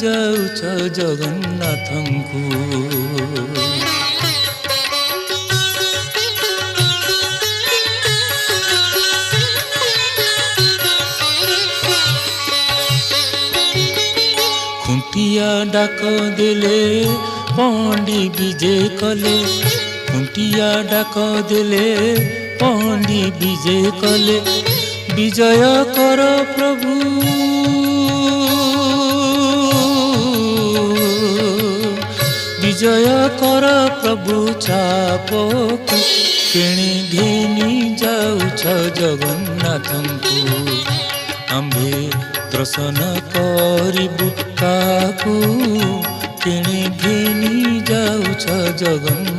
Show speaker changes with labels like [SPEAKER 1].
[SPEAKER 1] ଯାଉଛ ଜଗନ୍ନାଥଙ୍କୁ। खुंटिया डाक देले पंडी विजे कले, खुंटिया डाक देले पंडी विजे कले, विजय कर प्रभु विजय कर प्रभु चापको किणी घेनी जाउछ जगन्नाथंकु। आम्भे दर्शन करिबु काकू किणी घेनी जाउछ जगन्नाथ।